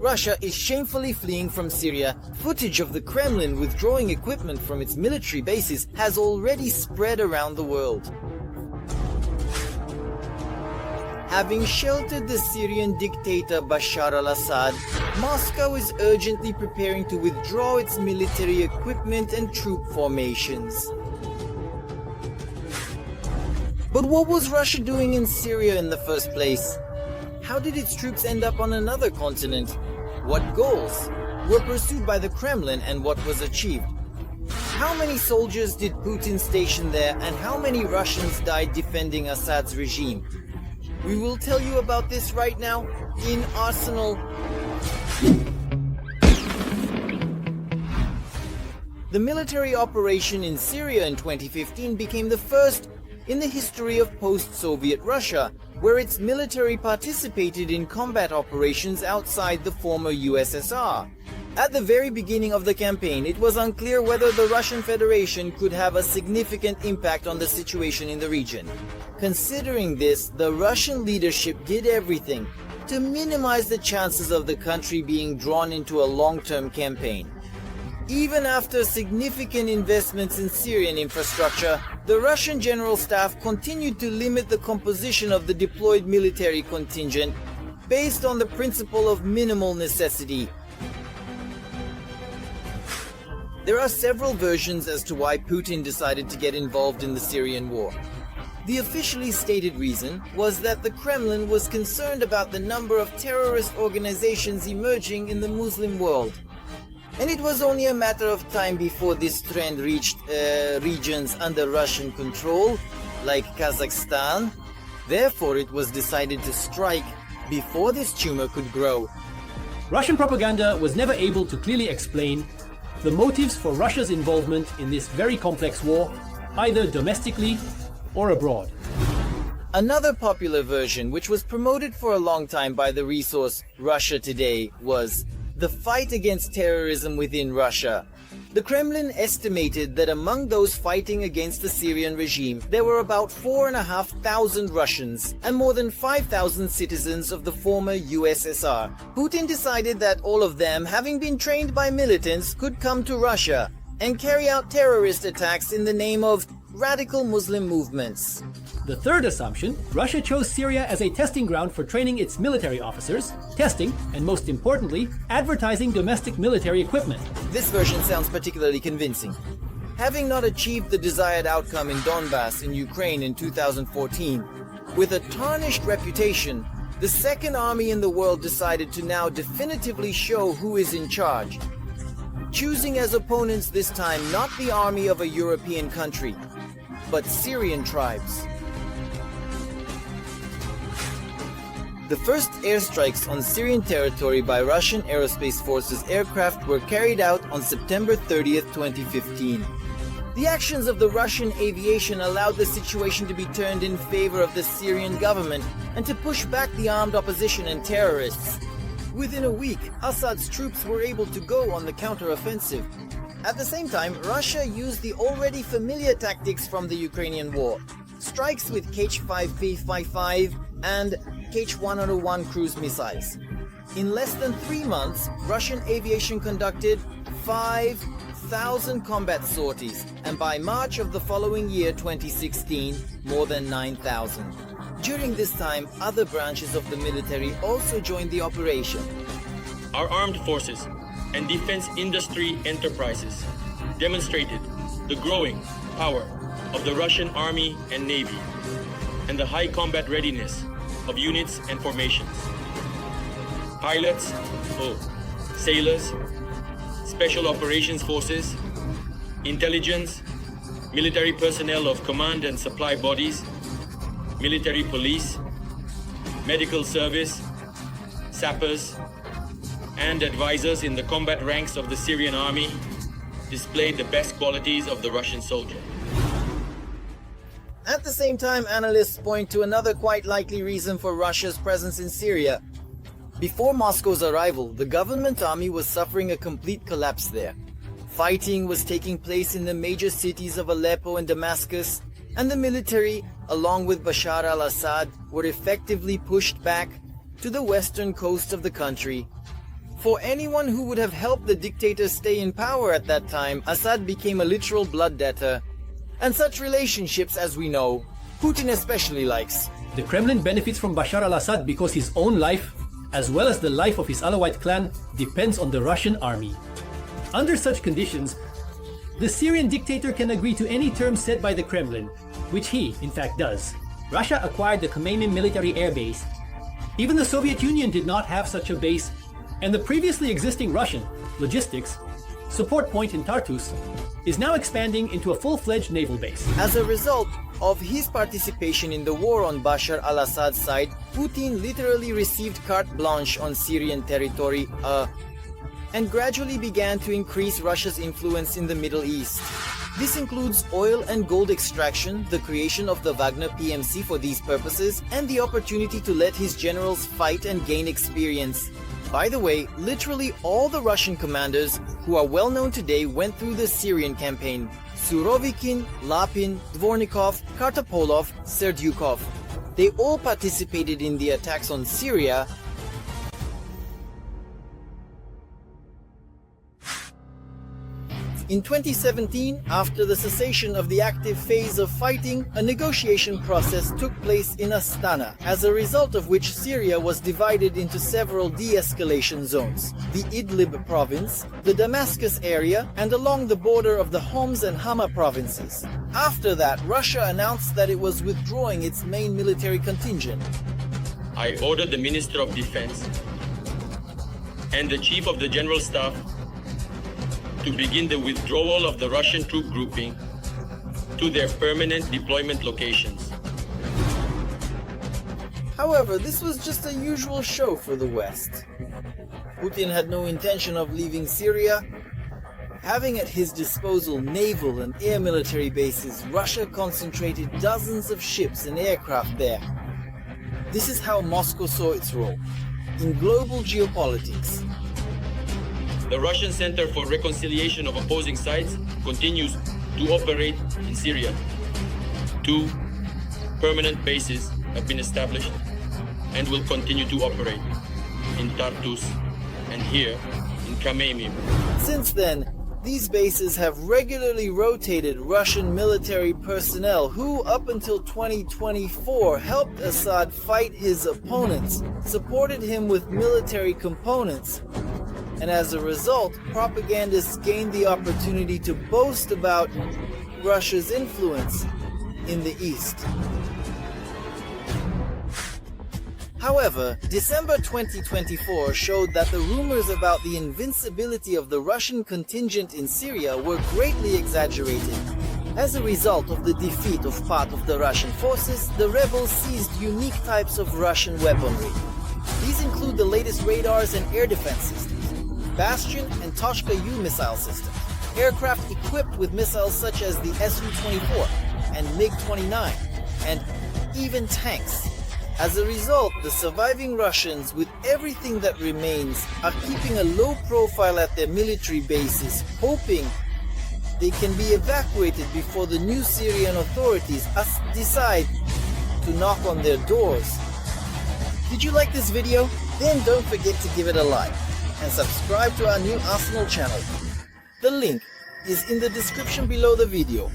Russia is shamefully fleeing from Syria, footage of the Kremlin withdrawing equipment from its military bases has already spread around the world. Having sheltered the Syrian dictator Bashar al-Assad, Moscow is urgently preparing to withdraw its military equipment and troop formations. But what was Russia doing in Syria in the first place? How did its troops end up on another continent? What goals were pursued by the Kremlin and what was achieved? How many soldiers did Putin station there and how many Russians died defending Assad's regime? We will tell you about this right now in Arsenal. The military operation in Syria in 2015 became the first in the history of post-Soviet Russia, where its military participated in combat operations outside the former USSR. At the very beginning of the campaign, it was unclear whether the Russian Federation could have a significant impact on the situation in the region. Considering this, the Russian leadership did everything to minimize the chances of the country being drawn into a long-term campaign. Even after significant investments in Syrian infrastructure, the Russian General Staff continued to limit the composition of the deployed military contingent based on the principle of minimal necessity. There are several versions as to why Putin decided to get involved in the Syrian war. The officially stated reason was that the Kremlin was concerned about the number of terrorist organizations emerging in the Muslim world. And it was only a matter of time before this trend reached regions under Russian control, like Kazakhstan. Therefore, it was decided to strike before this tumor could grow. Russian propaganda was never able to clearly explain the motives for Russia's involvement in this very complex war, either domestically or abroad. Another popular version, which was promoted for a long time by the resource Russia Today, was the fight against terrorism within Russia. The Kremlin estimated that among those fighting against the Syrian regime, there were about 4,500 Russians and more than 5,000 citizens of the former USSR. Putin decided that all of them, having been trained by militants, could come to Russia and carry out terrorist attacks in the name of radical Muslim movements. The third assumption, Russia chose Syria as a testing ground for training its military officers, testing, and most importantly, advertising domestic military equipment. This version sounds particularly convincing. Having not achieved the desired outcome in Donbass in Ukraine in 2014, with a tarnished reputation, the second army in the world decided to now definitively show who is in charge, choosing as opponents this time not the army of a European country, but Syrian tribes. The first airstrikes on Syrian territory by Russian aerospace forces aircraft were carried out on September 30th, 2015. The actions of the Russian aviation allowed the situation to be turned in favor of the Syrian government and to push back the armed opposition and terrorists. Within a week, Assad's troops were able to go on the counter-offensive. At the same time, Russia used the already familiar tactics from the Ukrainian war. Strikes with Kh-5P-55 and Kh-101 cruise missiles. In less than 3 months, Russian aviation conducted 5,000 combat sorties, and by March of the following year, 2016, more than 9,000. During this time, other branches of the military also joined the operation. Our armed forces and defense industry enterprises demonstrated the growing power of the Russian Army and Navy and the high combat readiness of units and formations. Pilots, sailors, special operations forces, intelligence, military personnel of command and supply bodies, military police, medical service, sappers, and advisors in the combat ranks of the Syrian army displayed the best qualities of the Russian soldier. At the same time, analysts point to another quite likely reason for Russia's presence in Syria. Before Moscow's arrival, the government army was suffering a complete collapse there. Fighting was taking place in the major cities of Aleppo and Damascus, and the military, along with Bashar al-Assad, were effectively pushed back to the western coast of the country. For anyone who would have helped the dictator stay in power at that time, Assad became a literal blood debtor. And such relationships, as we know, Putin especially likes. The Kremlin benefits from Bashar al-Assad because his own life, as well as the life of his Alawite clan, depends on the Russian army. Under such conditions, the Syrian dictator can agree to any terms set by the Kremlin, which he, in fact, does. Russia acquired the Khmeimim military air base. Even the Soviet Union did not have such a base, and the previously existing Russian logistics support point in Tartus is now expanding into a full-fledged naval base. As a result of his participation in the war on Bashar al-Assad's side, Putin literally received carte blanche on Syrian territory, and gradually began to increase Russia's influence in the Middle East. This includes oil and gold extraction, the creation of the Wagner PMC for these purposes, and the opportunity to let his generals fight and gain experience. By the way, literally all the Russian commanders who are well known today went through the Syrian campaign. Surovikin, Lapin, Dvornikov, Kartapolov, Serdyukov. They all participated in the attacks on Syria. In 2017, after the cessation of the active phase of fighting, a negotiation process took place in Astana, as a result of which Syria was divided into several de-escalation zones: the Idlib province, the Damascus area, and along the border of the Homs and Hama provinces. After that, Russia announced that it was withdrawing its main military contingent. I ordered the Minister of Defense and the Chief of the General Staff to begin the withdrawal of the Russian troop grouping to their permanent deployment locations. However, this was just a usual show for the West. Putin had no intention of leaving Syria. Having at his disposal naval and air military bases, Russia concentrated dozens of ships and aircraft there. This is how Moscow saw its role in global geopolitics. The Russian Center for Reconciliation of Opposing Sides continues to operate in Syria. 2 permanent bases have been established and will continue to operate in Tartus and here in Khmeimim. Since then, these bases have regularly rotated Russian military personnel who, up until 2024, helped Assad fight his opponents, supported him with military components, and as a result, propagandists gained the opportunity to boast about Russia's influence in the East. However, December 2024 showed that the rumors about the invincibility of the Russian contingent in Syria were greatly exaggerated. As a result of the defeat of part of the Russian forces, the rebels seized unique types of Russian weaponry. These include the latest radars and air defense systems, Bastion and Toshka-U missile systems, aircraft equipped with missiles such as the Su-24 and MiG-29, and even tanks. As a result, the surviving Russians, with everything that remains, are keeping a low profile at their military bases, hoping they can be evacuated before the new Syrian authorities decide to knock on their doors. Did you like this video? Then don't forget to give it a like and subscribe to our new Arsenal channel. The link is in the description below the video.